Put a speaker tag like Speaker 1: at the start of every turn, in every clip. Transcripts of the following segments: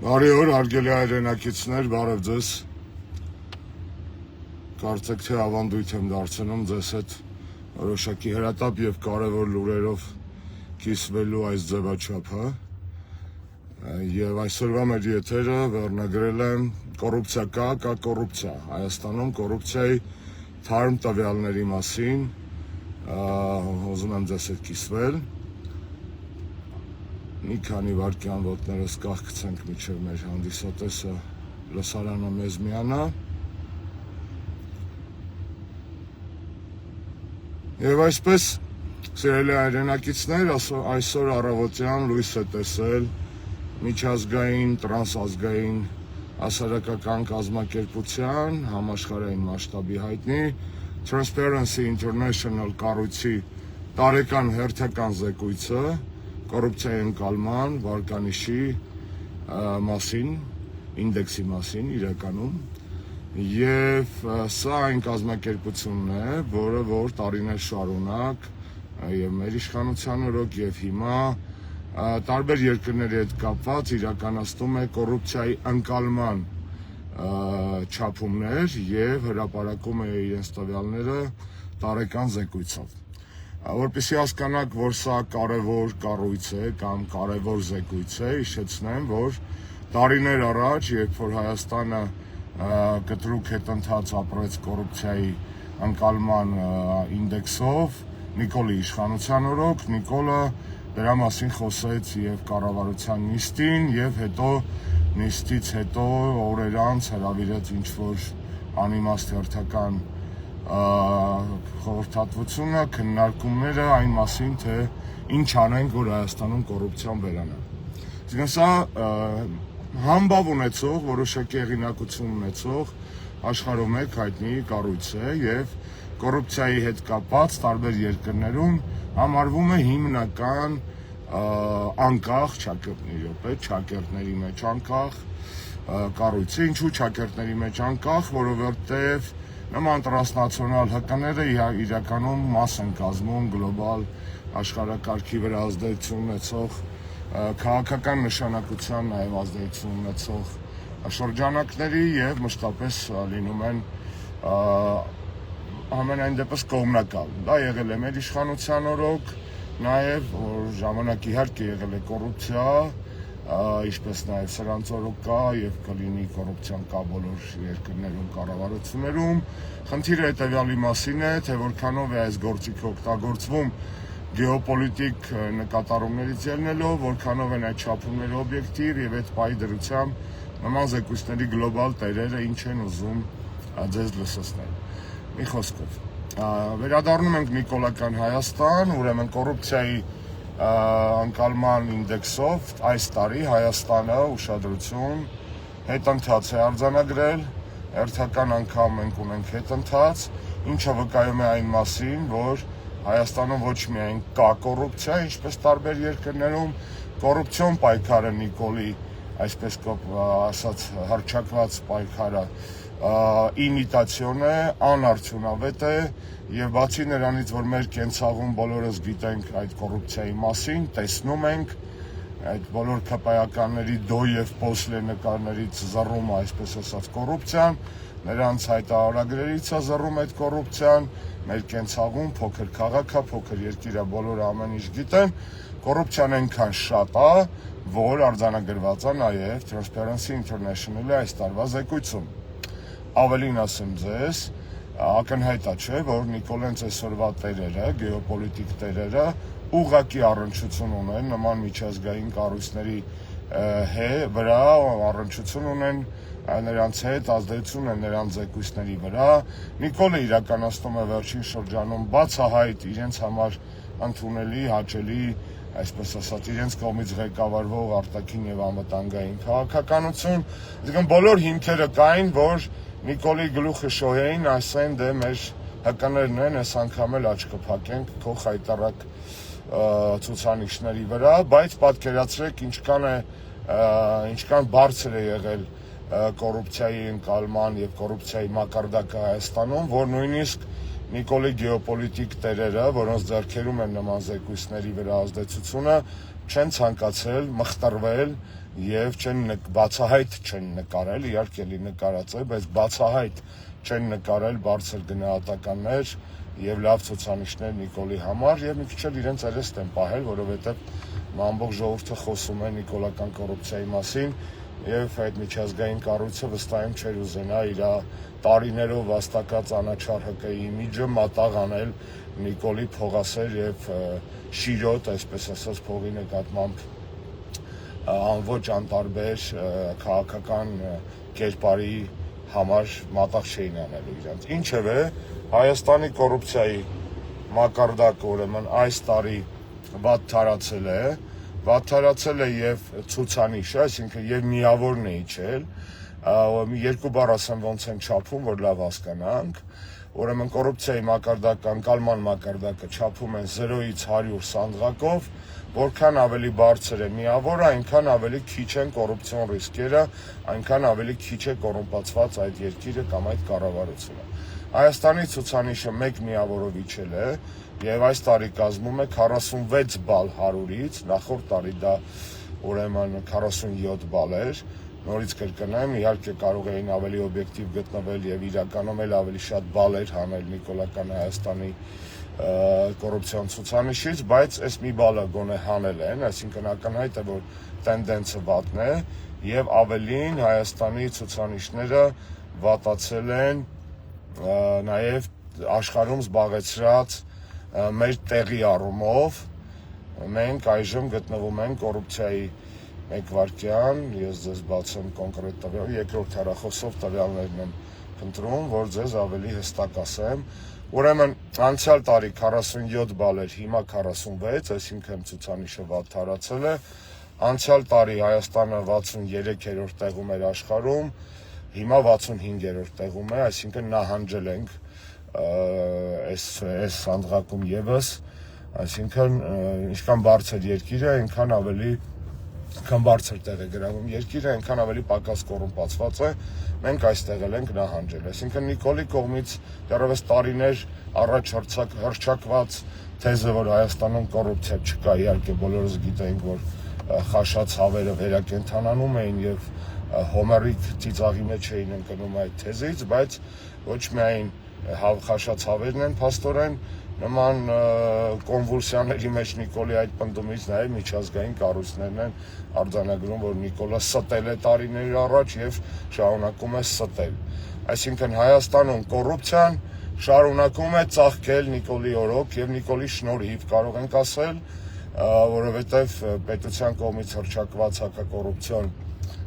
Speaker 1: Բարի օր, հարգելի հայրենակիցներ, բարև ձեզ։ Կարծեք թե ավանդույթ եմ դարձնում ձեզ հետ որոշակի հրատապ եւ կարեւոր լուրերով կիսվելու այս ձևաչափը։ Եվ այսօրվա մեր եթերը վերնագրել եմ կոռուպցիա կա կոռուպցիա։ Հայաստանում կոռուպցիայի թարմ տվյալների մասին ուզում եմ ձեզ հետ կիսվել։ Մի քանի վայրկյան ոտներս կախկցենք մինչև մեր հանդիսատեսը լսարանը մեզ միանա։ Եվ այսպես, սիրելի հայրենակիցներ, այսօր առավոտյան լույս է տեսել միջազգային, տրանսազգային հասարակական կազմակերպության համաշխարհային մասշտաբի հայտնի Transparency International կառույցի տարեկան հերթական զեկույցը կոռուպցիայի ընկալման վարկանիշի մասին, ինդեքսի մասին իրականում, եւ սա այն կազմակերպությունն է, որը որ տարիներ շարունակ եւ մեր իշխանության օրոք եւ հիմա տարբեր երկրների հետ կապված իրականացնում է կոռուպցիայի ընկալման չափումներ եւ հրապարակում է իրենց տվյալները տարեկան զեկույցով։ Որպեսզի հասկանաք, որ սա կարևոր կառույց է կամ կարևոր զեկույց է, հիշեցնեմ, որ տարիներ առաջ, երբ որ Հայաստանը կտրուկ հետընթաց ապրեց կոռուպցիայի ընկալման ինդեքսով, Նիկոլի իշխանության օրոք, Նիկոլը դրա մասին խոսեց եւ կառավարության նիստին եւ հետո նիստից հետո օրեր անց հրավիրեց ինչ-որ անիմաստ հերթական խորհրդատվությունը, քննարկումները այն մասին, թե ինչ անենք, որ Հայաստանում կոռուպցիան վերանա։ Այսինքն սա համբավ ունեցող, որոշակի հեղինակություն ունեցող աշխարհում մեկ հայտնի կառույց է եւ կոռուպցիայի հետ կապված տարբեր երկրներում համարվում է հիմնական անկախ չակերտների մեջ անկախ կառույցը, ինչու չակերտների մեջ անկախ, որովհետեւ նման տրանսնացիոնալ ՀԿ-ները իրականում մաս են կազմում գլոբալ աշխարհակարգի վրա ազդեցություն ունեցող քաղաքական նշանակության նաև ազդեցություն ունեցող շրջանակների եւ մշտապես լինում են ամենայն դեպս կողմնակալ։ Դա եղել է մեր իշխանության օրոք, նաև որ ժամանակ իհարկե եղել է կոռուպցիա, ինչպես նաև սրանց օրոք կա եւ կլինի կոռուպցիան կա բոլոր երկրներում, կառավարություններում։ Խնդիրը հետեւյալի մասին է, թե որքանով է այս գործիքը օգտագործվում գեոպոլիտիկ նկատառումներից ելնելով, որքանով են այդ չափումները օբյեկտիվ եւ այդ պայի դրությամբ նման զեկույցների գլոբալ տերերը ինչ են ուզում ձեզ լսեցնել։ Մի խոսքով, վերադառնում ենք նիկոլական Հայաստան, ուրեմն կոռուպցիայի ընկալման ինդեքսով այս տարի Հայաստանը ուշադրություն հետընթաց է արձանագրել, հերթական անգամ մենք ունենք հետընթաց, ինչը վկայում է այն մասին, որ Հայաստանում ոչ միայն կա կոռուպցիա, ինչպես տարբեր երկրներում, կոռուպցիոն պայքարը Նիկոլի, այսպես ասած, հռչակված պայքարը իմիտացիոն է, անարդյունավետ է եւ բացի նրանից, որ մեր կենցաղում բոլորս գիտենք այդ կոռուպցիայի մասին, տեսնում ենք այդ բոլոր քպայականների դո եւ պոսլե նկարներից զռում է, այսպես ասած, կոռուպցիան, նրանց հայտարարագրերից է զռում այդ կոռուպցիան, մեր կենցաղում փոքր քաղաք է, փոքր երկիր է, բոլորը ամեն ինչ գիտեն, կոռուպցիան այնքան շատ է, որ արձանագրված է նաեւ Transparency International-ի այս տարվա զեկույցում։ Ավելին ասեմ ձեզ, ակնհայտ է, չէ, որ Նիկոլենց այսօրվա տերերը, գեոպոլիտիկ տերերը ուղղակի առնչություն ունեն նման միջազգային կառույցների վրա, առնչություն ունեն նրանց հետ, ազդեցություն են նրանց զեկույցների վրա։ Նիկոլը իրականացնում է վերջին շրջանում բացահայտ իրենց համար ընդունելի, հաճելի, այսպես ասած, իրենց կողմից ղեկավարվող արտաքին եւ անվտանգային քաղաքականություն, այսինքն բոլոր հիմքերը կային, որ Նիկոլի գլուխը շոյեին, ասեն դե մեր ՀԿ-ներն են, այս անգամ էլ աչքը փակենք քո խայտարակ ցուցանիշների վրա, բայց պատկերացրեք ինչքան բարձր է եղել կոռուպցիայի ընկալման եւ կոռուպցիայի մակարդակը Հայաստանում, որ նույնիսկ Նիկոլի գեոպոլիտիկ տերերը, որոնց ձեռքերում են նման զեկույցների վրա ազդեցությունը, չեն ցանկացել մխտրվել եւ բացահայտ չեն նկարել, իհարկե լի նկարած է, բայց բացահայտ չեն նկարել բարձր գնահատականներ եւ լավ ցուցանիշներ Նիկոլի համար եւ մի քիչ էլ իրենց երեստ են պահել, որովհետեւ ամբողջ ժողովուրդը խոսում է նիկոլական կոռուպցիայի մասին եւ այդ միջազգային կառույցը վստահ չէր ուզենա իր տարիներով վաստակած անաչառ ՀԿ-ի իմիջը մատաղ անել Նիկոլի փողասեր եւ շիրոտ, այսպես ասած, փողի նկատմամբ անոչ անտարբեր քաղաքական կերպարի համար մատաղ չէին անելու իրանց։ Ինչևէ, Հայաստանի կոռուպցիայի մակարդակը ուրեմն այս տարի վատ թարացել է եւ ցուցանիշը, այսինքն եւ միավորն է իջել, երկու բառ ասեմ ոնց են չափում, որ լավ հասկանանք, ուրեմն կոռուպցիայի մակարդակը, անկալման մակարդակը չափում են 0-ից 100 սանդղակով, որքան ավելի բարձր է միավորը, այնքան ավելի քիչ են կոռուպցիոն ռիսկերը, այնքան ավելի քիչ է կոռումպացված այդ երկիրը կամ այդ կառավարությունը։ Հայաստանի ցուցանիշը 1 միավորով իջել է եւ այս տարի կազմում է 46 բալ 100-ից, նախորդ տարի դա ուրեմն 47 բալ էր, նորից կրկնեմ, իհարկե կարող էին ավելի օբյեկտիվ գտնվել եւ իրականում էլ ավելի շատ բալեր հանել Նիկոլական Հայաստանի կոռուպցիոն ցուցանիշից, բայց այս մի բալը գոնե հանել են, այսինքն ակնհայտ է, որ տենդենսը վատն է եւ ավելին Հայաստանի ցուցանիշները վատացել են նաեւ աշխարհում զբաղեցրած մեր տեղի առումով։ Մենք այժմ գտնվում ենք կոռուպցիայի մեկ վայրկյան, ես ձեզ բացեմ կոնկրետ տվյալ, երկրորդ հեռախոսով տվյալներն եմ փնտրում, որ ձեզ ավելի հստակ ասեմ։ Ուրեմն անցյալ տարի 47 բալ էր, հիմա 46, այսինքն ցուցանիշը վատ թարացել է։ Անցյալ տարի Հայաստանը 63-րդ տեղում էր աշխարհում, հիմա 65-րդ տեղում է, այսինքն նահանջել ենք այս սանդղակում եւս, այսինքն ինչքան բարձր երկիրը, այնքան ավելի բարձր տեղ է գրավում երկիրը, այնքան ավելի պակաս կոռումպացված է, մենք այստեղ էլ ենք նահանջել։ Այսինքն Նիկոլի կողմից դեռևս տարիներ առաջ հռչակված թեզը, որ Հայաստանում կոռուպցիա չկա, իհարկե բոլորս գիտենք, որ խաշած հավերը վերակենդանանում էին եւ հոմերիկ ծիծաղի մեջ էին ընկնում այդ թեզից, բայց ոչ միայն խաշած հավերն են փաստորեն նման կոնվուլսիաների մեջ Նիկոլի այդ պնդումից նաև միջազգային կառույցներն են արձանագրում, որ Նիկոլը ստել է տարիներ առաջ եւ շարունակում է ստել։ Այսինքն Հայաստանում կոռուպցիան շարունակում է ծաղկել Նիկոլի օրոք եւ Նիկոլի շնորհիվ կարող ենք ասել, որովհետեւ պետության կողմից հռչակված հակակոռուպցիոն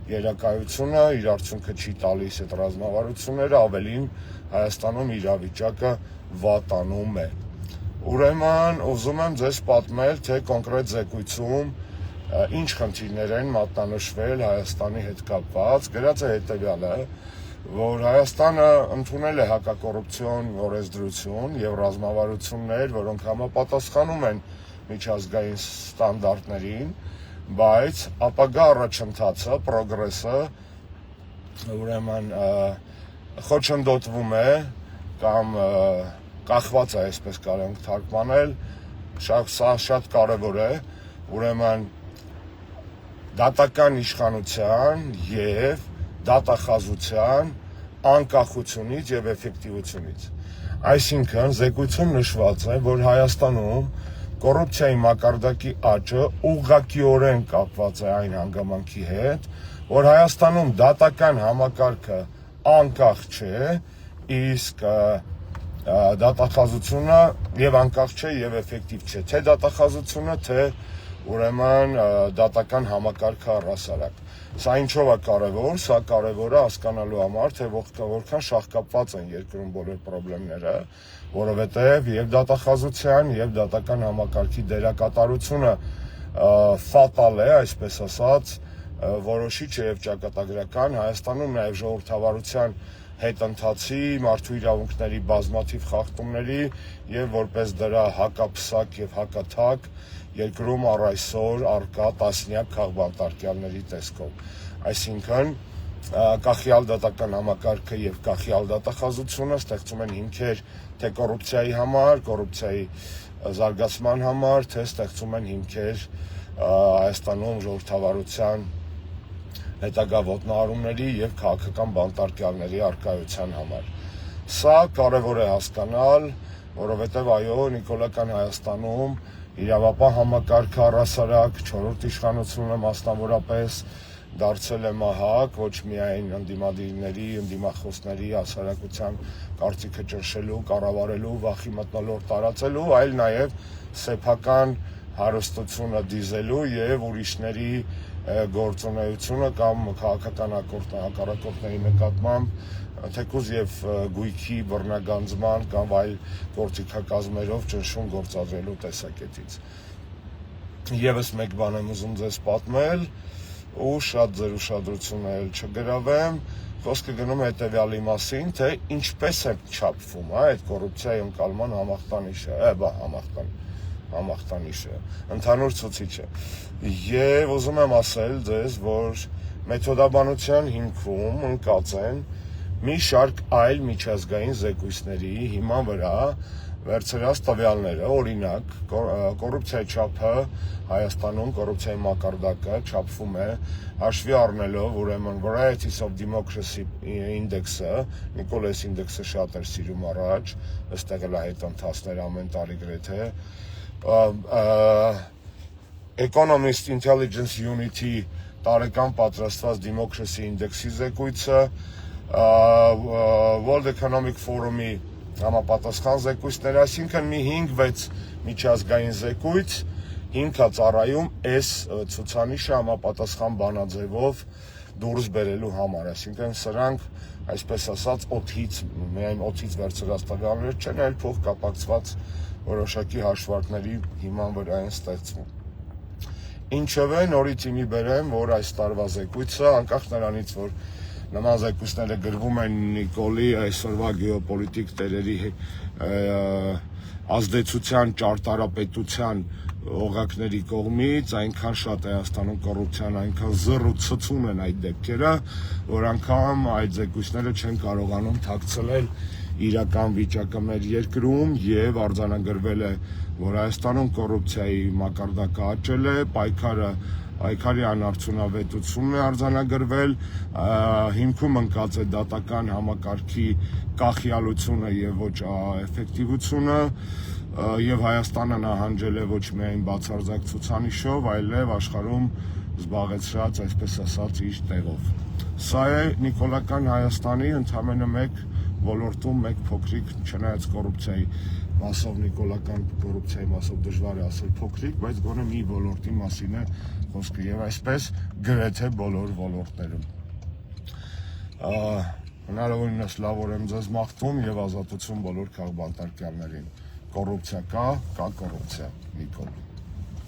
Speaker 1: երակայությունը իր արդյունքը չի տալիս այդ ռազմավարությունները, ավելին Հայաստանում իրավիճակը վատանում է։ Ուրեմն ուզում եմ ձեզ պատմել, թե կոնկրետ զեկույցում ինչ խնդիրներ են մատնանշվել Հայաստանի հետ կապված։ Գրած է հետևյալը, որ Հայաստանը ընդունել է հակակոռուպցիոն օրենսդրություն եւ ռազմավարություններ, որոնք համապատասխանում են միջազգային ստանդարտներին, բայց ապագա առաջընթացը, պրոգրեսը ուրեմն խոչընդոտվում է կամ կախված է, այսպես կարող ենք թարգմանել, սա շատ կարևոր է, ուրեմն դատական իշխանության եւ դատախազության անկախությունից եւ էֆեկտիվությունից։ Այսինքն զեկույցում նշված է, որ Հայաստանում կոռուպցիայի մակարդակի աճը ուղղակիորեն կապված է այն հանգամանքի հետ, որ Հայաստանում դատական համակարգը անկախ չէ, իսկ դատախազությունը եւ անկախ չէ եւ էֆեկտիվ չէ, թե դատախազությունը, թե ուրեմն դատական համակարգը առհասարակ։ Սա ինչով է կարևոր, սա կարևոր է հասկանալու համար, թե որքան շահկապված են երկրում բոլոր խնդիրները, որովհետեւ եւ դատախազության եւ դատական համակարգի դերակատարությունը ֆատալ է, այսպես ասած, որոշիչ է եւ ճակատագրական Հայաստանում նաեւ ժողովրդավարության հետընթացի, մարդու իրավունքների բազմաթիվ խախտումների եւ որպես դրա հակապսակ եւ հակաթակ երկրում առ այսօր արկա տասնյակ քաղբանտարկյալների տեսքով։ Այսինքն կախյալ դատական համակարգը եւ կախյալ դատախազությունը ստեղծում են հիմքեր թե կոռուպցիայի համար, կոռուպցիայի զարգացման համար, թե ստեղծում են հիմքեր Հայաստանում ժողովրդավարության հետագա ոտնահարումների եւ քաղաքական բանտարկյալների առկայության համար։ Սա կարևոր է հասկանալ, որովհետեւ այո, նիկոլական Հայաստանում իրավապահ համակարգը առհասարակ 4-րդ իշխանությունը մասնավորապես դարձել է մահակ ոչ միայն ընդդիմադիրների, ընդդիմախոսների հասարակության կարծիքը ճնշելու, կառավարելու, վախի մթնոլորտ տարածելու, այլ նաև սեփական հարստությունը դիզելու եւ ուրիշների գործունեությունը կամ քաղաքական հակառակորդների նկատմամբ թեկուզ եւ գույքի բռնագանձման կամ այլ գործիքակազմերով ճնշում գործադրելու տեսակետից։ Եվս մեկ բան եմ ուզում ձեզ պատմել ու շատ ձեր ուշադրությունը չգրավեմ, խոսքը գնում է հետևյալի մասին, թե ինչպես է չափվում այդ կոռուպցիայի ընկալման համախտանիշը, ընդհանուր ցուցիչը։ Եվ ուզում եմ ասել ձեզ, որ մեթոդաբանության հիմքում ընկած են մի շարք այլ միջազգային զեկույցների հիման վրա վերցրած տվյալները, օրինակ, կոռուպցիայի չափը Հայաստանում, կոռուպցիայի մակարդակը չափվում է հաշվի առնելով ուրեմն Varieties of Democracy ինդեքսը, Նիկոլես ինդեքսը շատ էր սիրում առաջ, այստեղ էլ այդ ընթացներ ամեն տարի գրեթե, Economist Intelligence Unity տարեկան պատրաստված Democracy ինդեքսի զեկույցը, World Economic Forum-ի համապատասխան զեկույցներ, այսինքն մի 5-6 միջազգային զեկույց հիմքա ծառայում այս ցուցանիշը համապատասխան բանաձևով դուրս բերելու համար, այսինքն սրանք, այսպես ասած, միայն օդից վերցրած տվյալներ չեն, այլ փոխկապակցված որոշակի հաշվարկների հիման վրա են ստեղծվում։ Ինչևէ, նորից իմի բերեմ, որ այս տարվա զեկույցը, անկախ նրանից, որ նման զեկույցները գրվում են Նիկոլի այսօրվա գեոպոլիտիկ տերերի ազդեցության ճարտարապետության օղակների կողմից, այնքան շատ Հայաստանում կոռուպցիան, այնքան զռ ու ցցում են այդ դեպքերը, որ անգամ այդ զեկույցները չեն կարողանում թաքցնել իրական վիճակը մեր երկրում եւ արձանագրվել է, որ Հայաստանում կոռուպցիայի մակարդակը աճել է, պայքարի անարդյունավետությունն է արձանագրվել, հիմքում ընկած է դատական համակարգի կախյալությունը եւ ոչ էֆեկտիվությունը, եւ Հայաստանը նահանջել է ոչ միայն բացարձակ ցուցանիշով, այլև աշխարհում զբաղեցրած, այսպես ասած, իր տեղով։ Սա է նիկոլական Հայաստանի ընդամենը մեկ ոլորտում մեկ փոքրիկ, չնայած կոռուպցիայի մասով, նիկոլական կոռուպցիայի մասով դժվար է ասել փոքրիկ, բայց գոնե մի ոլորտի մասին է խոսքը եւ այսպես գրեթե բոլոր ոլորտներում։ Հնարավորինս լավ օր եմ ձեզ մաղթում եւ ազատություն բոլոր քաղբանտարկյալներին։ Կոռուպցիա կա կոռուպցիա, Նիկոլ։